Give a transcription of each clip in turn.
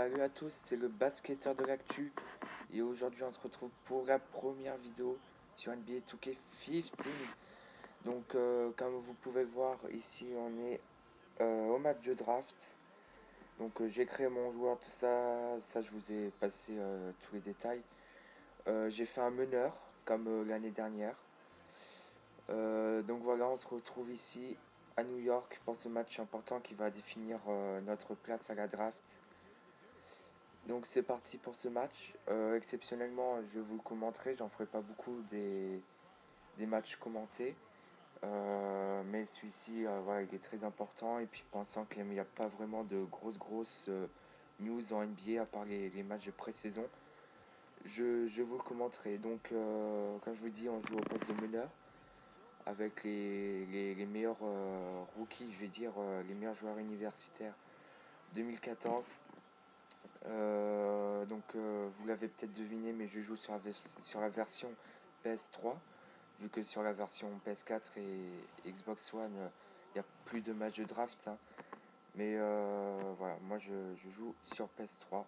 Salut à tous, c'est le basketteur de l'actu et aujourd'hui on se retrouve pour la première vidéo sur NBA 2K15. Donc comme vous pouvez le voir ici on est au match de draft. Donc j'ai créé mon joueur, tout ça, je vous ai passé tous les détails. J'ai fait un meneur comme l'année dernière. Donc voilà, on se retrouve ici à New York pour ce match important qui va définir notre place à la draft. Donc c'est parti pour ce match. Exceptionnellement, je vous le commenterai, j'en ferai pas beaucoup des matchs commentés. Mais celui-ci, voilà, il est très important. Et puis pensant qu'il n'y a pas vraiment de grosses news en NBA à part les matchs de pré-saison, je vous le commenterai. Donc comme je vous dis, on joue au poste de meneur avec les meilleurs rookies, je vais dire les meilleurs joueurs universitaires 2014. Vous l'avez peut-être deviné, mais je joue sur la version PS3, vu que sur la version PS4 et Xbox One, il n'y a plus de matchs de draft, hein. Mais voilà, moi je joue sur PS3.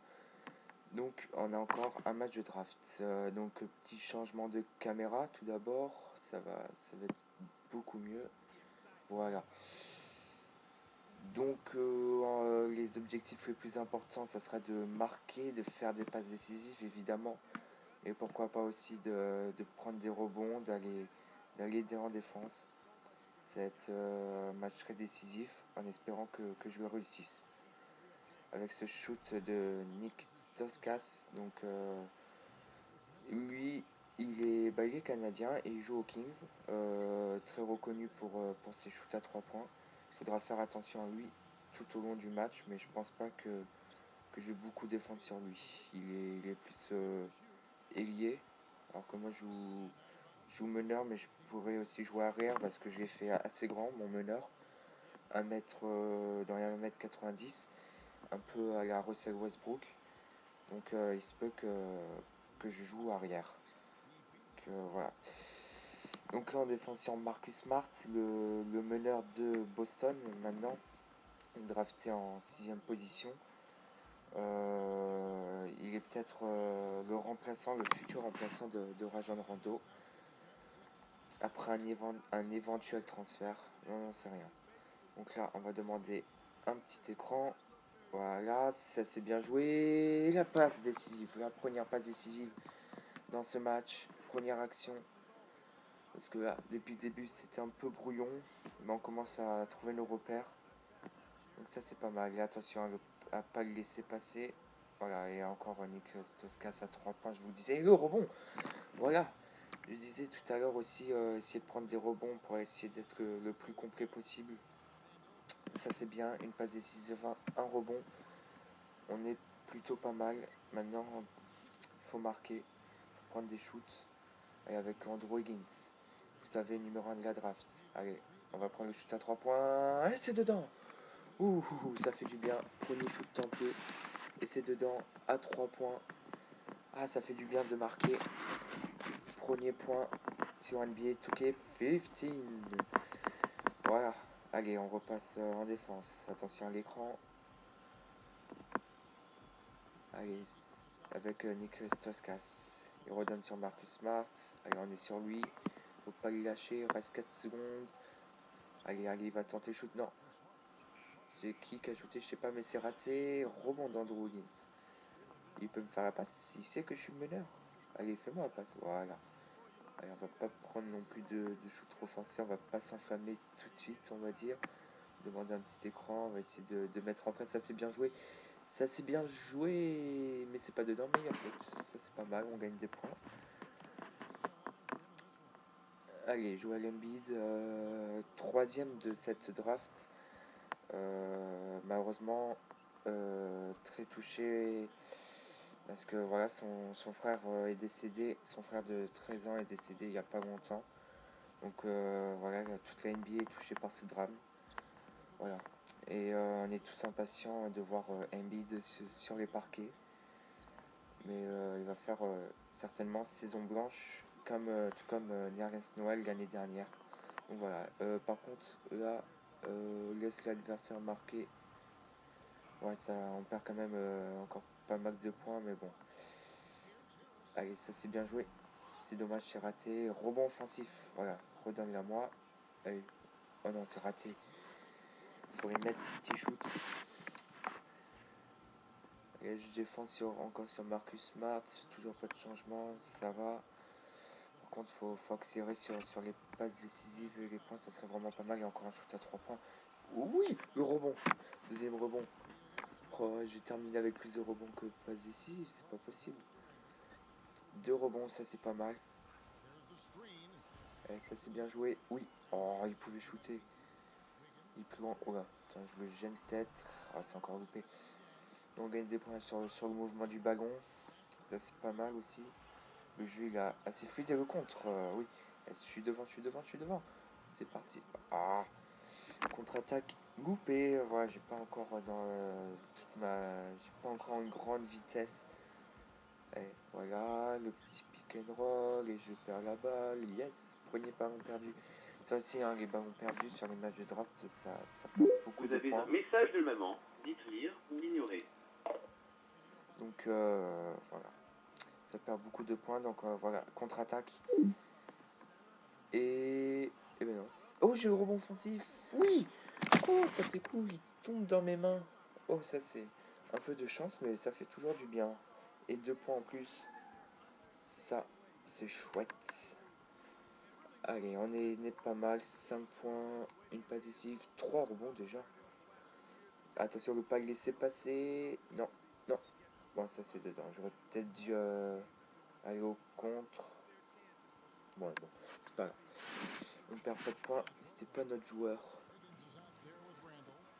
Donc on a encore un match de draft. Donc petit changement de caméra tout d'abord, ça va être beaucoup mieux. Voilà. Donc les objectifs les plus importants, ça sera de marquer, de faire des passes décisives évidemment, et pourquoi pas aussi de prendre des rebonds, d'aller en défense. Ça va être un match très décisif en espérant que je le réussisse. Avec ce shoot de Nick Stauskas, donc lui il est canadien et il joue aux Kings, très reconnu pour ses shoots à 3 points. Il faudra faire attention à lui tout au long du match, mais je pense pas que je vais beaucoup défendre sur lui. Il est plus ailier, alors que moi je joue meneur, mais je pourrais aussi jouer arrière parce que je l'ai fait assez grand, mon meneur, 1 mètre, dans les 1m90, un peu à la Russell Westbrook. Donc il se peut que je joue arrière. Voilà. Donc là, en défense sur Marcus Smart, le meneur de Boston, maintenant, drafté en 6ème position. Il est peut-être le remplaçant, le futur remplaçant de Rajon Rondo. Après un éventuel transfert, on n'en sait rien. Donc là, on va demander un petit écran. Voilà, ça c'est bien joué. La passe décisive, la première passe décisive dans ce match. Première action. Parce que là, depuis le début, c'était un peu brouillon. Mais on commence à trouver nos repères. Donc ça, c'est pas mal. Et attention à ne pas le laisser passer. Voilà, et encore Nick Stauskas à 3 points, je vous le disais. Et le rebond, voilà. Je disais tout à l'heure aussi, essayer de prendre des rebonds pour essayer d'être le plus complet possible. Ça, c'est bien. Une passe décisive, un rebond. On est plutôt pas mal. Maintenant, il faut marquer. Il faut prendre des shoots. Et avec Andrew Wiggins, vous savez, numéro 1 de la draft. Allez, on va prendre le shoot à 3 points. Et c'est dedans. Ouh, ça fait du bien. Premier shoot tenté. Et c'est dedans à 3 points. Ah, ça fait du bien de marquer. Premier point sur NBA 2K15. Voilà. Allez, on repasse en défense. Attention à l'écran. Allez, avec Nick Stauskas. Il redonne sur Marcus Smart. Allez, on est sur lui. Faut pas le lâcher. Il reste 4 secondes. Allez, il va tenter le shoot. Non. C'est qui a shooté, je sais pas, mais c'est raté. Rebond d'Andrew Wiggins. Il peut me faire la passe. Il sait que je suis le meneur. Allez, fais-moi la passe. Voilà. Allez, on va pas prendre non plus de shoot trop forcé. On va pas s'enflammer tout de suite, on va dire. Demander un petit écran. On va essayer de mettre en place. Ça, c'est bien joué. Ça, c'est bien joué. Mais c'est pas dedans, mais il y a faute. Ça, c'est pas mal. On gagne des points. Allez, Joel Embiid. Troisième de cette draft. Malheureusement, très touché parce que voilà, son frère est décédé, son frère de 13 ans est décédé il n'y a pas longtemps. Donc voilà, toute la NBA est touchée par ce drame. Voilà. Et on est tous impatients de voir Embiid sur les parquets. Mais il va faire certainement saison blanche, tout comme Nerlens Noël l'année dernière. Donc voilà. Par contre, là, laisse l'adversaire marquer. Ouais, ça, on perd quand même encore pas mal de points, mais bon. Allez, ça c'est bien joué. C'est dommage, c'est raté. Rebond offensif. Voilà, redonne-la moi. Allez. Oh non, c'est raté. Faut les mettre, petit shoot. Et je défends encore sur Marcus Smart. Toujours pas de changement. Ça va. Par contre, faut accélérer sur les passes décisives et les points. Ça serait vraiment pas mal. Il y a encore un shoot à 3 points. Oui, le rebond. Deuxième rebond. Oh, j'ai terminé avec plus de rebonds que passes décisives. C'est pas possible. 2 rebonds, ça c'est pas mal. Et ça c'est bien joué. Oui. Oh, il pouvait shooter. Il est plus grand. Oh là. Attends, je le gêne peut-être. Ah, c'est encore loupé. On gagne des points sur le mouvement du ballon. Ça c'est pas mal aussi. Le jeu il a assez fluide et le contre. Oui. Je suis devant, je suis devant, je suis devant. C'est parti. Ah. Contre-attaque loupé. Voilà, j'ai pas encore dans toute ma. J'ai pas encore une grande vitesse. Et voilà, le petit pick and roll et je perds la balle. Yes, premier ballon perdu. Ça aussi, hein, les ballons perdus sur les matchs de draft, ça prend beaucoup Vous de avez points. un message de maman. Dites lire ou ignorer. Donc voilà, ça perd beaucoup de points. Donc voilà, contre-attaque. Et ben non. Oh, j'ai le rebond offensif. Oui. Oh, ça c'est cool. Il tombe dans mes mains. Oh, ça c'est un peu de chance, mais ça fait toujours du bien. Et 2 points en plus. Ça, c'est chouette. Allez, on est pas mal. 5 points, une passe décisive, 3 rebonds déjà. Attention, ne pas le laisser passer. Non, non. Bon, ça c'est dedans. J'aurais peut-être dû aller au contre. Bon, c'est pas grave. On perd pas de points. C'était pas notre joueur.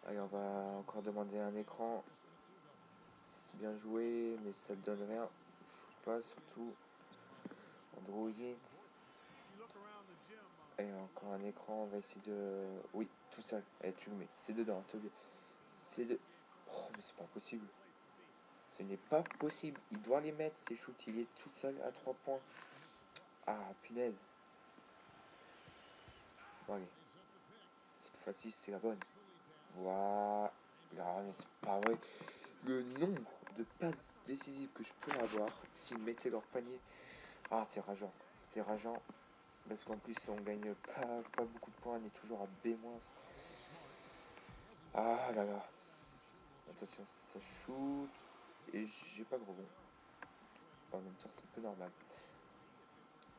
Allez, on va encore demander un écran. Ça c'est bien joué, mais ça ne donne rien. Je sais pas, surtout. Andrew Higgins. Et encore un écran, on va essayer de. Oui, tout seul. Et tu le mets. C'est dedans, Toby. C'est de. Oh, mais c'est pas possible. Ce n'est pas possible. Il doit les mettre, ses shoots. Il est tout seul à 3 points. Ah, punaise. Bon, allez. Cette fois-ci, c'est la bonne. Voilà. Ah, mais c'est pas vrai. Le nombre de passes décisives que je pourrais avoir s'ils mettaient leur panier. Ah, c'est rageant. C'est rageant. Parce qu'en plus, on gagne pas beaucoup de points. On est toujours à B-. Ah là là. Attention, ça shoot. Et j'ai pas de rebond. En même temps, c'est un peu normal.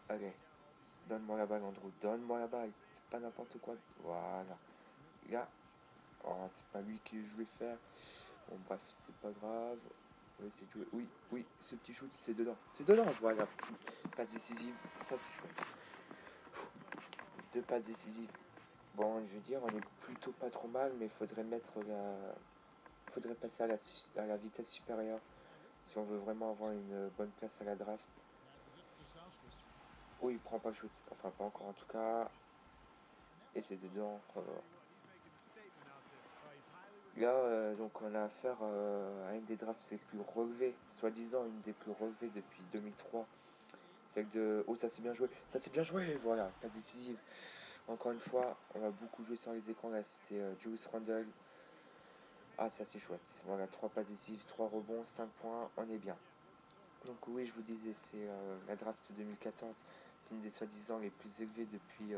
Allez. Donne-moi la balle, Andrew. Donne-moi la balle. Fais pas n'importe quoi. Voilà. Là. Oh, c'est pas lui que je voulais faire. Bon, bref, c'est pas grave. On va essayer de jouer. Oui, oui, ce petit shoot, c'est dedans. C'est dedans, voilà. Passe décisive. Ça, c'est chouette. 2 passes décisives. Bon, je veux dire, on est plutôt pas trop mal, mais faudrait passer à la vitesse supérieure si on veut vraiment avoir une bonne place à la draft. Oh, il prend pas le shoot. Enfin, pas encore en tout cas. Et c'est dedans. Là, donc on a affaire à une des drafts les plus relevées, soi-disant une des plus relevées depuis 2003. Celle de. Oh, ça c'est bien joué. Ça c'est bien joué, voilà, passe décisive. Encore une fois, on va beaucoup jouer sur les écrans. Là, c'était Julius Randle. Ah, ça c'est chouette. Voilà, 3 passes décisives, 3 rebonds, 5 points, on est bien. Donc, oui, je vous disais, c'est la draft 2014. C'est une des soi-disant les plus élevées depuis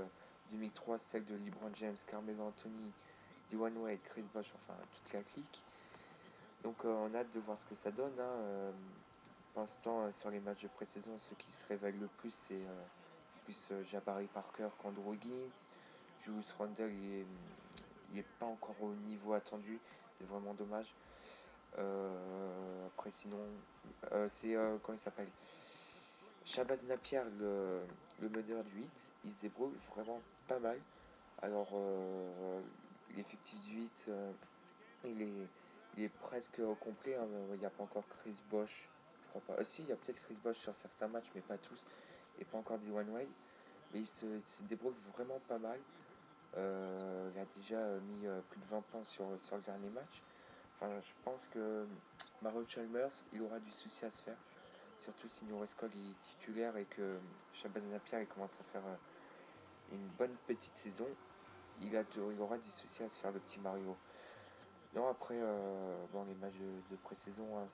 2003, celle de LeBron James, Carmelo Anthony, Dwayne Wade, Chris Bosh, enfin toute la clique. Donc on a hâte de voir ce que ça donne. Hein. Pour l'instant, sur les matchs de pré-saison, ce qui se révèle le plus, c'est plus Jabari Parker qu'Andrew Wiggins. Julius Randle, il est pas encore au niveau attendu. C'est vraiment dommage. Après, sinon, c'est comment il s'appelle, Shabazz Napier, le meneur du 8. Il se débrouille vraiment pas mal. Alors, l'effectif du 8, il est, il est presque au complet. Hein. Il n'y a pas encore Chris Bosh. Je crois pas. Si, il y a peut-être Chris Bosh sur certains matchs, mais pas tous. Et pas encore Dwayne Wade. Mais il se débrouille vraiment pas mal. Il a déjà mis plus de 20 points sur le dernier match. Enfin, je pense que Mario Chalmers, il aura du souci à se faire. Surtout si Norrisco est titulaire et que Shabazz Napier commence à faire une bonne petite saison. Il aura du souci à se faire, le petit Mario. Non, après, bon, les matchs de pré-saison, hein,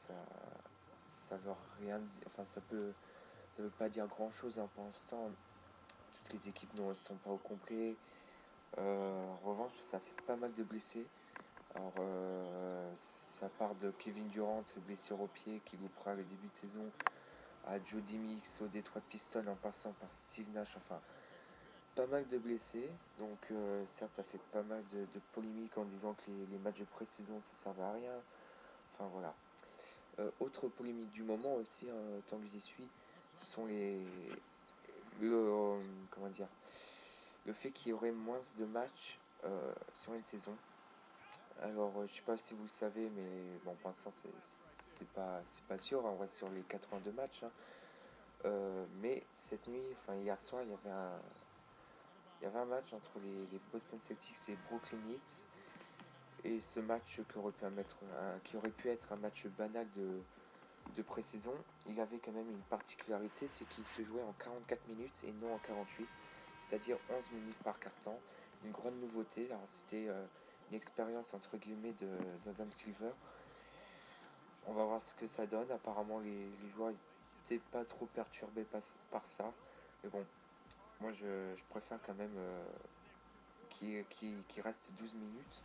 ça veut rien dire. Enfin, ça veut pas dire grand-chose, hein, pour l'instant. Toutes les équipes ne sont pas au complet. En revanche, ça fait pas mal de blessés. Alors, ça part de Kevin Durant, blessure au pied, qui loupera le début de saison, à Jody Mix au Detroit Pistons, en passant par Steve Nash. Enfin, pas mal de blessés. Donc, certes, ça fait pas mal de polémiques en disant que les matchs de pré-saison, ça servait à rien. Enfin, voilà. Autre polémique du moment aussi, hein, tant que j'y suis, ce sont comment dire, le fait qu'il y aurait moins de matchs sur une saison. Alors, je sais pas si vous le savez, mais bon, pour l'instant, c'est pas sûr. On reste sur les 82 matchs, hein. Mais cette nuit, enfin hier soir, il y avait un match entre les Boston Celtics et Brooklyn Nets. Et ce match qui aurait pu être un match banal de pré-saison, il avait quand même une particularité, c'est qu'il se jouait en 44 minutes et non en 48, c'est-à-dire 11 minutes par quart-temps. Une grande nouveauté. Alors, c'était une expérience entre guillemets d'Adam Silver. On va voir ce que ça donne. Apparemment, les joueurs n'étaient pas trop perturbés par ça. Mais bon, moi je préfère quand même qu'il reste 12 minutes,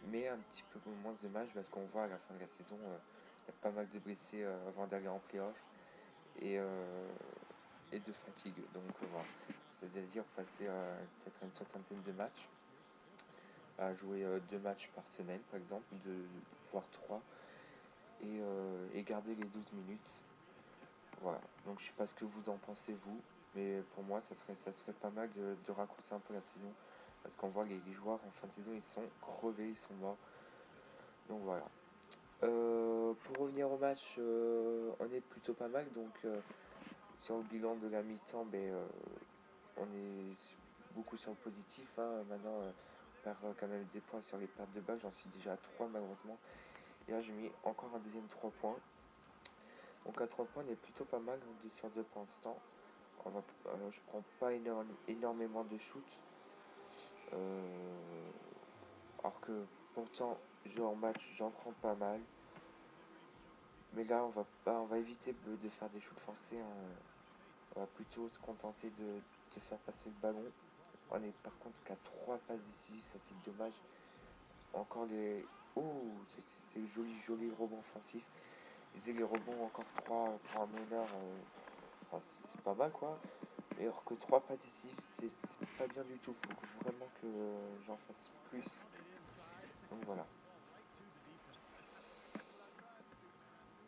mais un petit peu moins de matchs parce qu'on voit à la fin de la saison, il y a pas mal de blessés avant d'aller en playoff et, et de fatigue. Donc voilà, c'est-à-dire passer peut-être à une soixantaine de matchs, à jouer 2 matchs par semaine par exemple, voire 3, et garder les 12 minutes. Voilà, donc je sais pas ce que vous en pensez vous, mais pour moi ça serait pas mal de raccourcir un peu la saison, parce qu'on voit les joueurs en fin de saison, ils sont crevés, ils sont morts. Donc voilà. Pour revenir au match, on est plutôt pas mal, donc sur le bilan de la mi-temps, on est beaucoup sur le positif, hein. Maintenant, on perd quand même des points sur les pertes de balles, j'en suis déjà à 3 malheureusement. Et là, j'ai mis encore un deuxième 3 points. Donc à 3 points, on est plutôt pas mal, donc 2 sur 2 pour l'instant. Je prends pas énormément de shoot. Euh, alors que pourtant, en match, j'en prends pas mal. Mais là, on va éviter de faire des shoots forcés, hein. On va plutôt se contenter de faire passer le ballon. On est par contre qu'à 3 passes décisives, ça c'est dommage. Encore les. Oh, c'est joli, joli rebond offensif. Les rebonds, encore 3 pour un meneur, enfin, c'est pas mal quoi. Mais alors que 3 passes décisives, c'est pas bien du tout. Faut vraiment que j'en fasse plus. Donc voilà.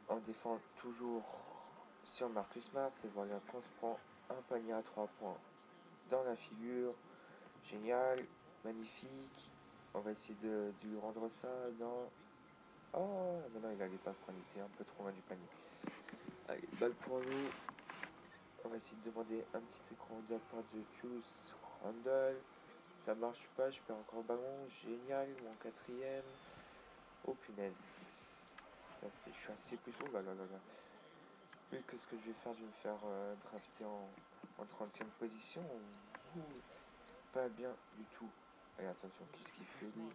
On défend toujours sur Marcus Smart. Et voilà qu'on se prend un panier à 3 points dans la figure. Génial, magnifique. On va essayer de lui rendre ça dans. Oh, mais non, il allait pas prendre, il était un peu trop loin du panier. Allez, balle pour nous. On va essayer de demander un petit écran de la part de Juice Randle. Ça marche pas, je perds encore le ballon. Génial, mon quatrième. Oh punaise. Je suis assez plus fou. Là, là, là, là. Oui, qu'est-ce que je vais faire? Je vais me faire drafter en 30e position. Ouh, c'est pas bien du tout. Allez, attention, qu'est-ce qu'il fait lui?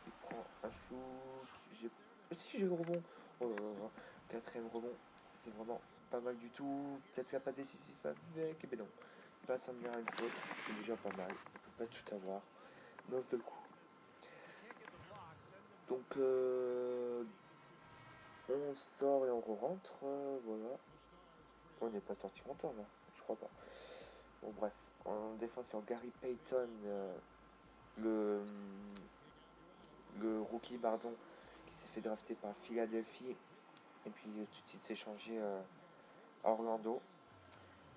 Il prend un shoot. Si, j'ai le rebond. Oh là là là. Quatrième rebond. Ça, c'est vraiment pas mal du tout. Peut-être qu'il a pas décisif avec. Mais non. Pas sans venir à une faute. C'est déjà pas mal. On peut pas tout avoir d'un seul coup. Donc, on sort et on rentre. Voilà. On n'est pas sorti longtemps là. Je crois pas. Bon, bref. On défend sur Gary Payton. Le, le rookie, pardon, qui s'est fait drafter par Philadelphie. Et puis tout de suite échangé à Orlando.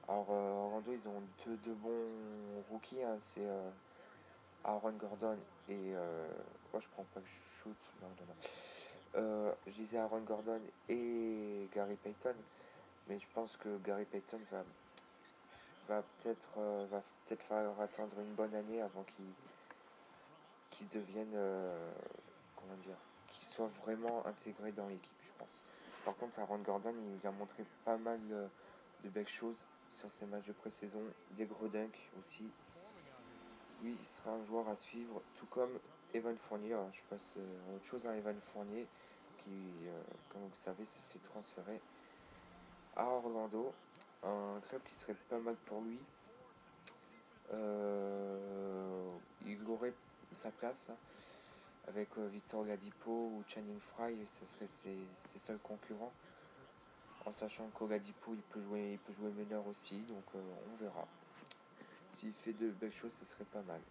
Alors Orlando, ils ont deux bons rookies, hein. C'est Aaron Gordon et... oh, je prends pas le shoot. Non, non, non. Je disais Aaron Gordon et Gary Payton. Mais je pense que Gary Payton va peut-être falloir attendre une bonne année avant qu'il devienne... comment dire, qu'il soit vraiment intégré dans l'équipe, je pense. Par contre, Aaron Gordon, il a montré pas mal de belles choses sur ses matchs de pré-saison, des gros dunks aussi. lui, il sera un joueur à suivre, tout comme Evan Fournier. Alors, je passe à autre chose à Evan Fournier, qui, comme vous le savez, s'est fait transférer à Orlando. Un club qui serait pas mal pour lui. Il aurait sa place, hein, avec Victor Oladipo ou Channing Frye, ce serait ses seuls concurrents. En sachant qu'Oladipo il peut jouer meneur aussi, donc on verra. S'il fait de belles choses, ce serait pas mal.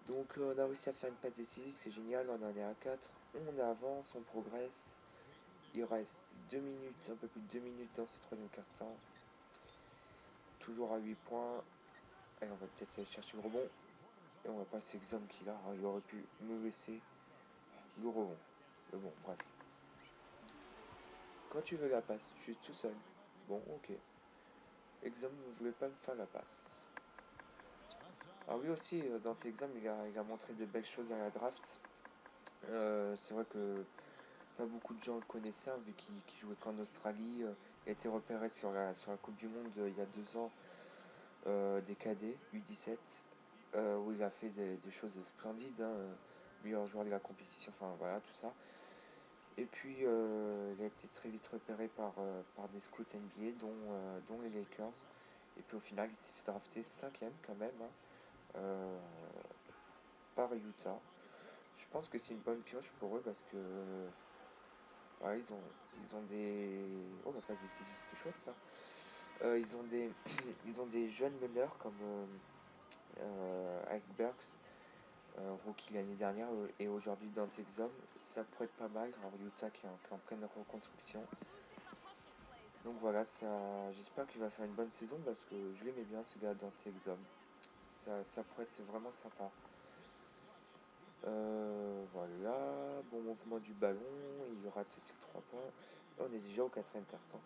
Donc on a réussi à faire une passe décisive, c'est génial, on en est à 4. On avance, on progresse. Il reste 2 minutes, un peu plus de 2 minutes dans ce troisième quart-temps. Toujours à 8 points. Allez, on va peut-être aller chercher le rebond. Et on va passer Exum qui là, il aurait pu me laisser le rebond. Mais bon, bref. Quand tu veux la passe, je suis tout seul. Bon, ok. Exum ne voulait pas me faire la passe. Alors lui aussi, dans tes examens, il a montré de belles choses à la draft. C'est vrai que pas beaucoup de gens le connaissaient, hein, vu qu'il jouait qu'en Australie. Il a été repéré sur la Coupe du Monde il y a 2 ans, des cadets, U17, où il a fait des choses splendides, hein, meilleur joueur de la compétition, enfin voilà, tout ça. Et puis il a été très vite repéré par des scouts NBA, dont les Lakers. Et puis au final, il s'est fait drafter 5ème quand même, hein, par Utah. Je pense que c'est une bonne pioche pour eux parce que ouais, ils ont des. Oh, la passe décisive, c'est chouette ça. Ils ont des jeunes meneurs comme Ike Burks, rookie l'année dernière, et aujourd'hui dans Exum. Ça pourrait être pas mal. Alors Utah qui est en pleine reconstruction. Donc voilà, j'espère qu'il va faire une bonne saison parce que je l'aimais bien ce gars dans Exum. Ça pourrait être vraiment sympa. Voilà, bon mouvement du ballon, il rate ses 3 points. Là, on est déjà au quatrième carton.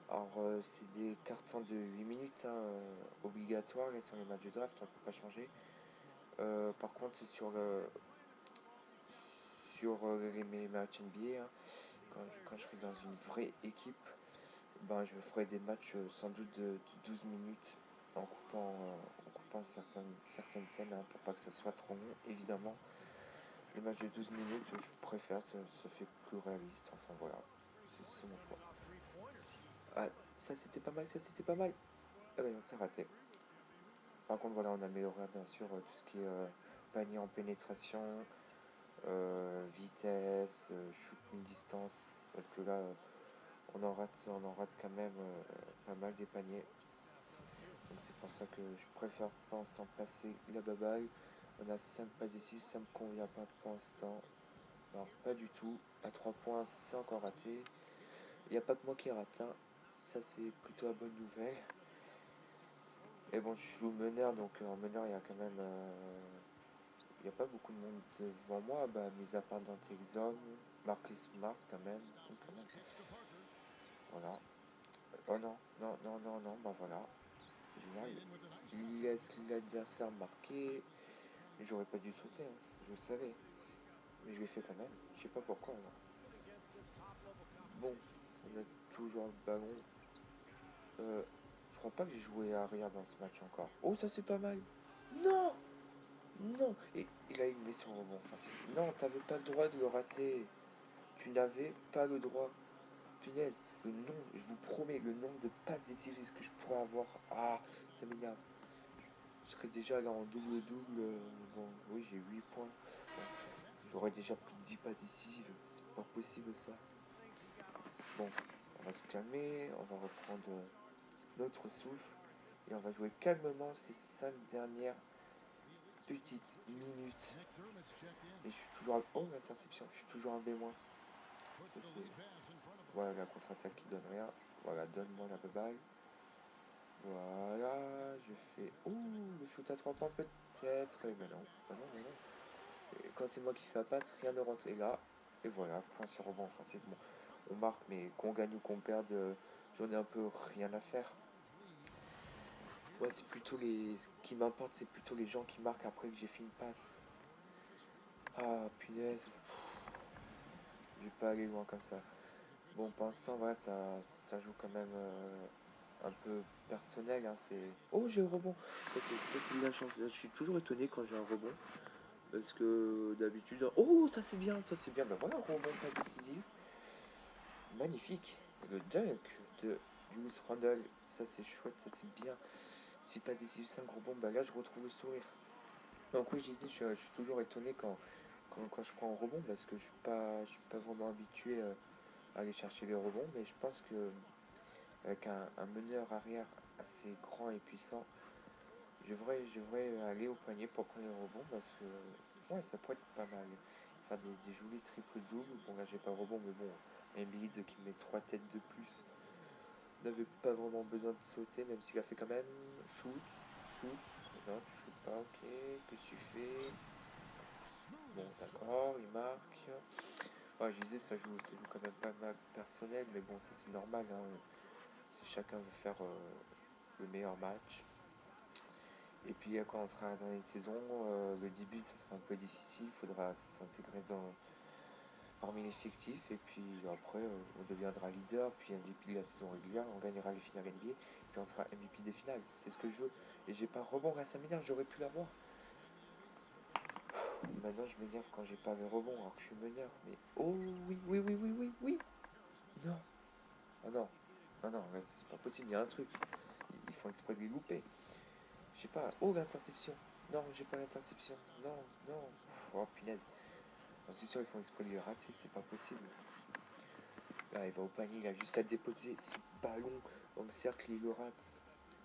Alors, c'est des cartons de 8 minutes, hein, obligatoires, et sur les matchs du draft, on ne peut pas changer. Par contre, sur mes matchs NBA, hein, quand je serai dans une vraie équipe, ben, je ferai des matchs sans doute de 12 minutes en coupant certaines scènes, hein, pour pas que ça soit trop long, évidemment. Les matchs de 12 minutes, je préfère, ça fait plus réaliste. Enfin voilà, c'est mon choix. Ah, ça c'était pas mal, ça c'était pas mal. Ah ben non, c'est raté. Par contre, voilà, on améliorera bien sûr tout ce qui est panier en pénétration, vitesse, shoot une distance. Parce que là, on en rate quand même pas mal des paniers. Donc c'est pour ça que je préfère pour l'instant passer la baballe. On a 5 passes ici, ça me convient pas pour l'instant. Alors pas du tout. À 3 points, c'est encore raté. Il n'y a pas que moi qui rate, hein. Ça c'est plutôt la bonne nouvelle. Et bon, je joue meneur, donc en meneur, il y a quand même. Il n'y a pas beaucoup de monde devant moi, bah, mis à part Dante Exum, Marcus Smart quand même. Donc, quand même. Voilà. Oh non, non, non, non, non, bah voilà. Génial. Il laisse l'adversaire marquer. Mais j'aurais pas dû sauter, hein. Je le savais. Mais je l'ai fait quand même. Je sais pas pourquoi. Là. Bon, on a toujours le ballon. Je crois pas que j'ai joué arrière dans ce match encore. Oh, ça c'est pas mal. Non! Non! Et là, il met son rebond. Enfin, non, t'avais pas le droit de le rater. Tu n'avais pas le droit. Punaise, le nombre, je vous promets, le nombre de passes décisives que je pourrais avoir. Ah, ça m'énerve. Je serais déjà là en double-double. Bon, oui, j'ai 8 points. Bon, j'aurais déjà plus de 10 passes décisives. C'est pas possible ça. Bon, on va se calmer. On va reprendre notre souffle. Et on va jouer calmement ces 5 dernières petites minutes. Et je suis toujours à... Oh, l'interception. Je suis toujours un B-. Ça, c'est... Voilà, la contre-attaque qui donne rien. Voilà, donne-moi la balle. Voilà, je fais... Ouh, le shoot à 3 points peut-être. Mais non, non, non, non. Et quand c'est moi qui fais la passe, rien ne rentre. Et là, et voilà, point sur rebond offensif. Bon, on marque, mais qu'on gagne ou qu'on perde, j'en ai un peu rien à faire. Ouais, c'est plutôt les... Ce qui m'importe, c'est plutôt les gens qui marquent après que j'ai fait une passe. Ah, punaise. Je vais pas aller loin comme ça. Bon, pour l'instant, voilà, ça joue quand même un peu personnel. Hein, c'est... Oh, j'ai le rebond. Ça, c'est de la chance. Je suis toujours étonné quand j'ai un rebond. Parce que d'habitude... Oh, ça c'est bien, ça c'est bien. Ben voilà, rebond pas décisif. Magnifique. Le dunk de Julius Randle. Ça c'est chouette, ça c'est bien. Si pas décisif 5 rebonds, bah là je retrouve le sourire. Donc oui, je disais, je suis toujours étonné quand je prends un rebond parce que je suis pas vraiment habitué à aller chercher les rebonds. Mais je pense que avec un meneur arrière assez grand et puissant, je devrais aller au panier pour prendre les rebonds parce que ouais, ça pourrait être pas mal. Faire des jolis triple-doubles. Bon, là j'ai pas le rebond, mais bon, Embiid qui met 3 têtes de plus n'avait pas vraiment besoin de sauter, même s'il a fait quand même shoot, shoot. Non, tu shootes pas, ok. Qu'est-ce que tu fais? Bon, d'accord, il marque. Ouais, je disais, ça joue quand même pas mal personnel, mais bon, ça c'est normal. Hein. Si chacun veut faire le meilleur match. Et puis quand on sera dans les saisons, le début ça sera un peu difficile, il faudra s'intégrer parmi l'effectif et puis après on deviendra leader, puis MVP de la saison régulière, on gagnera les finales NBA, puis on sera MVP des finales, c'est ce que je veux. Et j'ai pas un rebond, là ça m'énerve, j'aurais pu l'avoir. Maintenant je m'énerve quand j'ai pas mes rebonds alors que je suis meneur, mais oh oui, oui, oui, oui, oui, oui. Non, oh non, non, non, là c'est pas possible, il y a un truc, ils font exprès de les louper. Je sais pas, oh l'interception, non j'ai pas l'interception, non, non, oh punaise. C'est sûr, ils font exprès de les rater, c'est pas possible. Là, il va au panier, il a juste à déposer ce ballon dans le cercle, il le rate.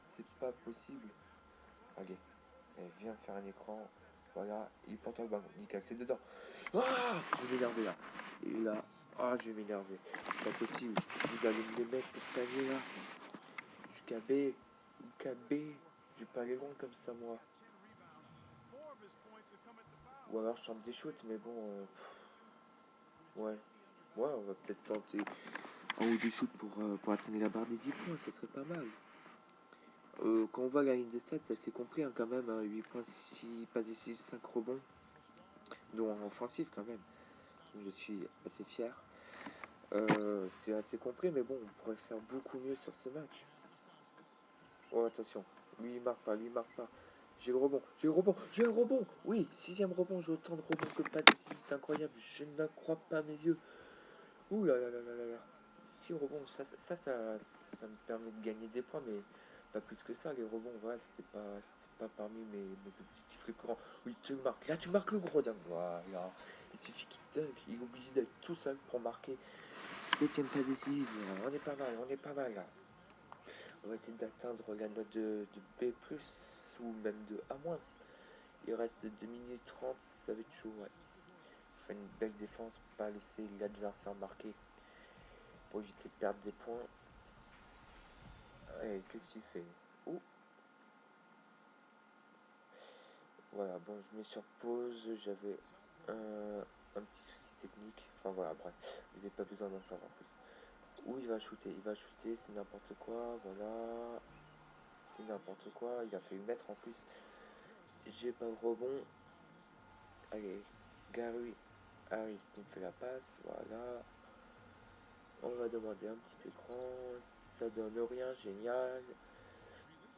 C'est pas possible. Allez, elle vient faire un écran. Voilà, il porte le ballon. Nickel, c'est dedans. Ah, je vais m'énerver là. Et là, ah, je vais m'énerver. C'est pas possible. Vous allez me les mettre, cette panier là. Jusqu'à B. Jusqu'à B. Je vais pas aller loin comme ça, moi. Ou alors je chante des shoots, mais bon. Ouais. Ouais, on va peut-être tenter un ou deux shoots pour atteindre la barre des 10 points. Ça serait pas mal. Quand on voit la ligne de stats, c'est assez complet hein, quand même. Hein, 8 points, 6 passes décisives, 5 rebonds, dont en offensif quand même. Donc, je suis assez fier. C'est assez complet, mais bon, on pourrait faire beaucoup mieux sur ce match. Oh, attention. Lui, il marque pas, lui, il marque pas. J'ai le rebond, j'ai le rebond, j'ai le rebond. Oui, sixième rebond, j'ai autant de rebonds que pas décisives, c'est incroyable. Je ne crois pas mes yeux. Ouh là là là là là là. 6 rebonds, ça me permet de gagner des points, mais pas plus que ça. Les rebonds, voilà, c'était pas parmi mes objectifs récurrents. Oui, tu marques. Là, tu marques le gros dingue. Voilà. Il suffit qu'il dunk. Il est obligé d'être tout seul pour marquer. Septième passe décisive. On est pas mal, on est pas mal là. On va essayer d'atteindre la note de B+, ou même de A-. Il reste 2 minutes 30, ça va être chaud, ouais. Il faut une belle défense, pas laisser l'adversaire marquer pour éviter de perdre des points. Et qu'est-ce qu'il fait? Oh, voilà, bon, je mets sur pause. J'avais un petit souci technique. Enfin voilà, bref, vous n'avez pas besoin d'en savoir plus. Où il va shooter, c'est n'importe quoi. Voilà, c'est n'importe quoi. Il a fait 1 mètre en plus. J'ai pas de rebond. Allez, Gary Harris qui me fait la passe. Voilà, on va demander un petit écran. Ça donne rien, génial.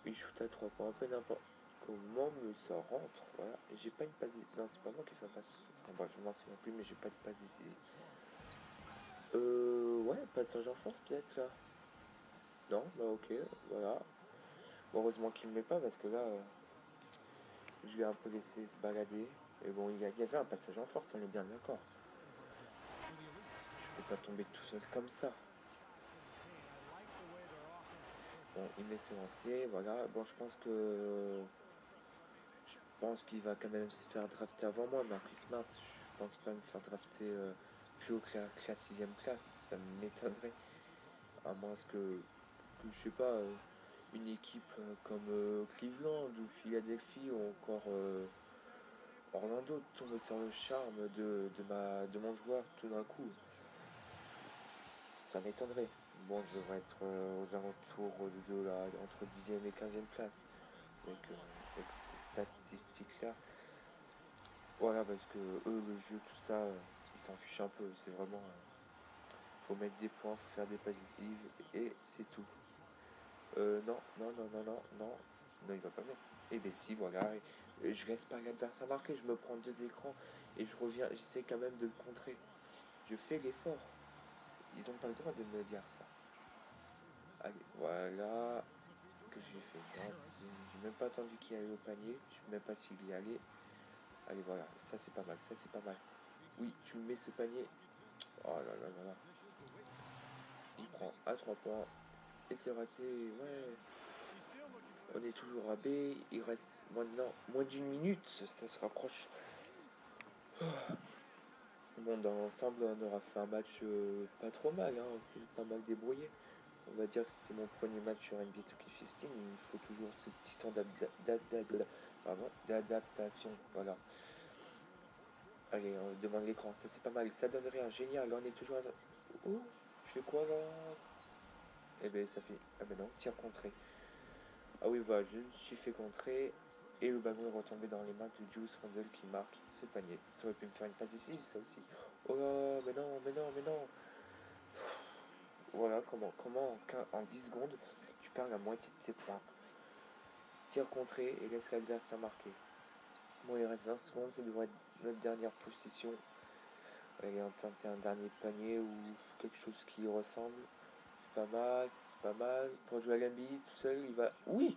Il shoot à 3 points, un peu n'importe comment, mais ça rentre. Voilà. Et j'ai pas une passe. Non, c'est pas moi qui fais la passe. Enfin, bref, je m'en souviens plus, mais j'ai pas de passe ici. Ouais, passage en force peut-être là. Non, bah ok, voilà. Bon, heureusement qu'il me met pas parce que là, je l'ai un peu laissé se balader. Et bon, il y avait un passage en force, on est bien d'accord. Je peux pas tomber tout seul comme ça. Bon, il met ses lancers, voilà. Bon, je pense qu'il va quand même se faire drafter avant moi, Marcus Smart. Je pense pas me faire drafter plus haut que la 6ème classe. Ça m'étonnerait. À moins que je sais pas, une équipe comme Cleveland ou Philadelphie ou encore Orlando tombe sur le charme de mon joueur tout d'un coup. Ça m'étonnerait. Bon, je devrais être aux alentours entre 10ème et 15ème place. Avec ces statistiques-là. Voilà, parce que eux, le jeu, tout ça, ils s'en fichent un peu. C'est vraiment. Faut mettre des points, faut faire des passes décisives et c'est tout. Non, non, non, non, non, non. Non, il va pas bien. Eh ben si, voilà. Et je laisse pas l'adversaire marquer. Je me prends deux écrans et je reviens. J'essaie quand même de le contrer. Je fais l'effort. Ils ont pas le droit de me dire ça. Allez, voilà. Que j'ai fait. Non, j'ai même pas attendu qu'il aille au panier. Je sais même pas s'il y allait. Allez, voilà. Ça, c'est pas mal. Ça, c'est pas mal. Oui, tu me mets ce panier. Oh là là là là. Il prend à 3 points. Et c'est raté. Ouais. On est toujours à B. Il reste maintenant moins d'une minute. Ça se rapproche. Bon, dans l'ensemble, on aura fait un match pas trop mal. Hein. On s'est pas mal débrouillé. On va dire que c'était mon premier match sur NBA 2K15. Il faut toujours ce petit temps d'adaptation. Voilà. Allez, on demande l'écran. Ça, c'est pas mal. Ça donne rien. Génial. Là, on est toujours à... Oh, je fais quoi là? Eh ben, ça fait... Ah ben non, tir contré. Ah oui, voilà, je me suis fait contrer. Et le ballon est retombé dans les mains de Juice Randle qui marque ce panier. Ça aurait pu me faire une passe décisive, ça aussi. Oh là, mais non, mais non, mais non. Voilà, en 10 secondes, tu perds la moitié de tes points. Tire contré et laisse l'adversaire marquer. Bon, il reste 20 secondes, ça devrait être notre dernière position. Allez, on tente un dernier panier ou quelque chose qui ressemble. C'est pas mal, c'est pas mal. Pour jouer à l'NBA tout seul, il va... Oui.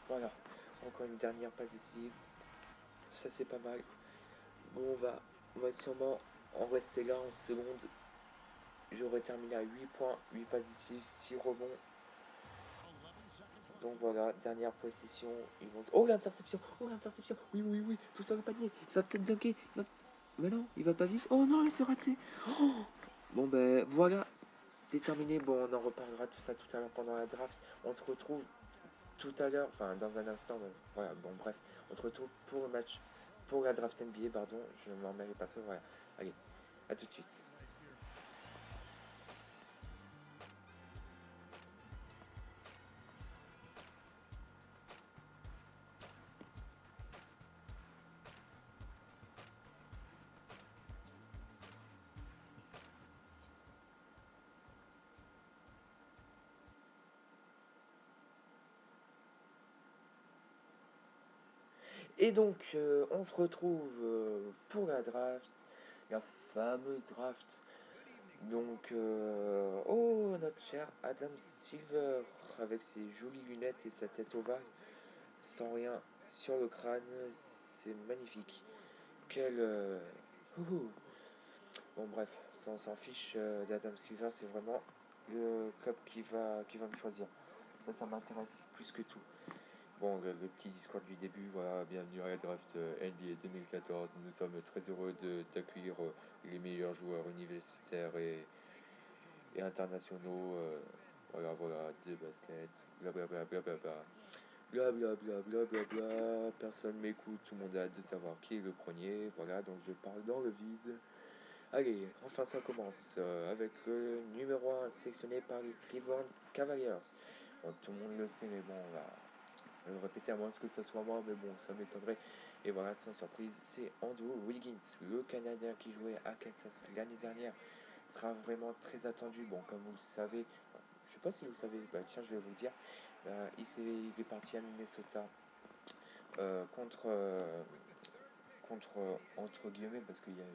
Voilà, encore une dernière passe décisive. Ça, c'est pas mal. Bon, on va sûrement en rester là en seconde. J'aurais terminé à 8 points, 8 passes décisives, 6 rebonds. Donc voilà, dernière possession. Ils vont... Oh l'interception! Oh l'interception! Oui, oui, oui, tout ça au panier. Il va peut-être dunker. Mais non, il va pas vite. Oh non, il s'est raté. Oh. Bon ben voilà, c'est terminé. Bon, on en reparlera tout ça tout à l'heure pendant la draft. On se retrouve tout à l'heure, enfin dans un instant. Voilà, bon bref, on se retrouve pour le match, pour la draft NBA, pardon. Je m'en mêle pas ça, voilà. Allez, à tout de suite. Et donc, on se retrouve pour la draft, la fameuse draft. Donc, oh, notre cher Adam Silver, avec ses jolies lunettes et sa tête ovale, sans rien sur le crâne, c'est magnifique. Quel... Bon, bref, ça, on s'en fiche d'Adam Silver, c'est vraiment le club qui va me choisir. Ça m'intéresse plus que tout. Bon, le petit discours du début, voilà, bienvenue à la draft NBA 2014. Nous sommes très heureux d'accueillir les meilleurs joueurs universitaires et internationaux. Voilà, voilà, de basket, blablabla, blablabla. Blablabla, blablabla. Personne m'écoute, tout le monde a hâte de savoir qui est le premier. Voilà, donc je parle dans le vide. Allez, enfin ça commence avec le numéro 1 sélectionné par les Cleveland Cavaliers. Bon, tout le monde le sait, mais bon, on va le répéter à moins que ce soit moi, mais bon, ça m'étonnerait. Et voilà, sans surprise, c'est Andrew Wiggins, le Canadien qui jouait à Kansas l'année dernière. Sera vraiment très attendu. Bon, comme vous le savez, je sais pas si vous savez, bah, tiens, je vais vous le dire. Il est parti à Minnesota contre entre guillemets, parce qu'il y a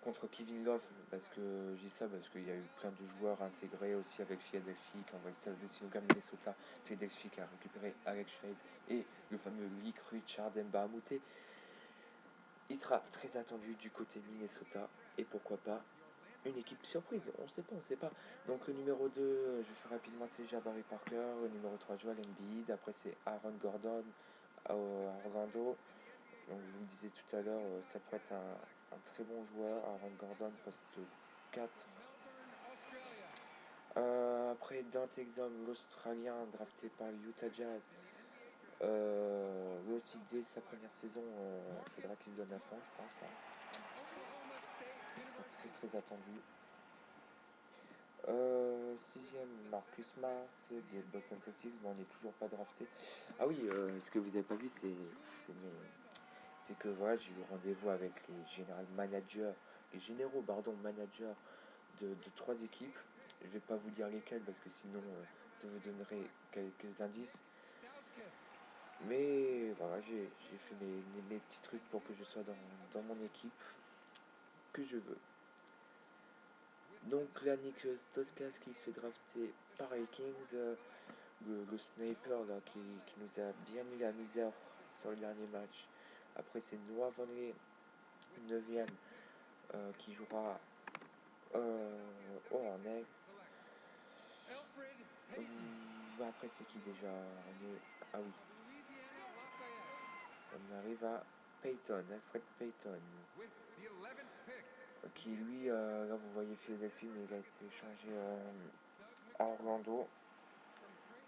contre Kevin Love, parce que j'ai ça, parce qu'il y a eu plein de joueurs intégrés aussi avec Philadelphie, qui envoie le aussi au Minnesota. Philadelphie qui a récupéré Alex Fade et le fameux Lick Richard Mbamute. Il sera très attendu du côté Minnesota, et pourquoi pas une équipe surprise, on sait pas, on sait pas. Donc le numéro 2, je fais rapidement, c'est Jabari Parker, le numéro 3, Joel Embiid, après c'est Aaron Gordon à Orlando. Donc je vous le disais tout à l'heure, ça pourrait être un très bon joueur, Aaron Gordon, poste 4. Après Dante Exum, l'Australien drafté par Utah Jazz. Lui aussi dès sa première saison, il faudra qu'il se donne à fond, je pense. Hein. Il sera très très attendu. Sixième, Marcus Smart des Boston Celtics. Bon, on n'est toujours pas drafté. Ah oui, ce que vous n'avez pas vu, c'est que voilà, j'ai eu rendez-vous avec les généraux managers de trois équipes. Je vais pas vous dire lesquelles parce que sinon ça vous donnerait quelques indices. Mais voilà, j'ai fait mes petits trucs pour que je sois dans mon équipe que je veux. Donc là, Nick Stauskas qui se fait drafter par les Kings, le sniper là, qui nous a bien mis la misère sur le dernier match. Après, c'est Noah Vonleh, 9ème, qui jouera au Hornets. Après, c'est qui déjà? Ah oui, on arrive à Payton, Alfred Payton. Qui lui, là vous voyez Philadelphie, mais il a été échangé à Orlando.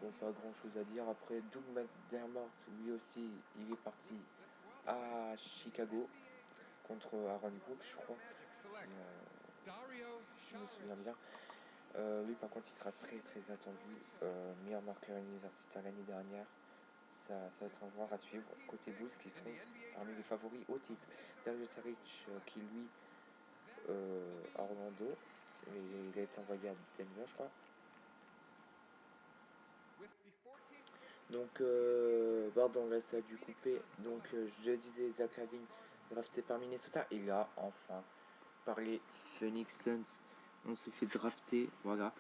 Bon, pas grand chose à dire. Après, Doug McDermott, lui aussi, il est parti à Chicago contre Aaron Brooks, je crois, si je me souviens bien. Lui, par contre, il sera très très attendu. Meilleur marqueur universitaire l'année dernière. Ça va être un joueur à suivre. Côté Bulls, qui seront parmi les favoris au titre. Dario Saric, qui lui, à Orlando, et il a été envoyé à Denver, je crois. Donc, pardon, là ça a dû couper. Donc, je disais Zach Lavine, drafté par Minnesota. Et là, enfin, par les Phoenix Suns, on se fait drafter. Voilà.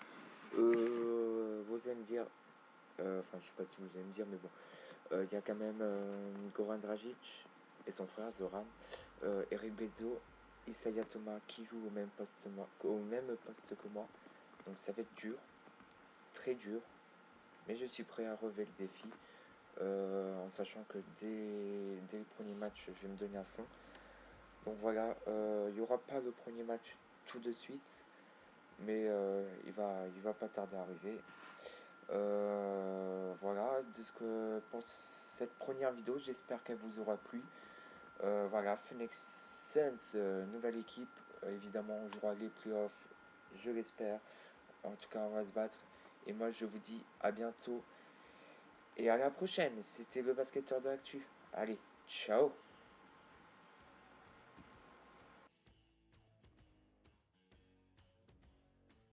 Vous allez me dire, enfin, je sais pas si vous allez me dire, mais bon, il y a quand même Goran Dragic et son frère Zoran, Eric Bledsoe, Isaiah Thomas qui joue au même poste que moi. Donc, ça va être dur, très dur. Mais je suis prêt à relever le défi. En sachant que dès le premier match, je vais me donner à fond. Donc voilà, il n'y aura pas le premier match tout de suite, mais il va pas tarder à arriver. Voilà, de ce que pour cette première vidéo, j'espère qu'elle vous aura plu. Voilà, Phoenix Suns, nouvelle équipe. Évidemment, on jouera les playoffs, je l'espère. En tout cas, on va se battre. Et moi, je vous dis à bientôt. Et à la prochaine, c'était le basketteur de l'actu. Allez, ciao!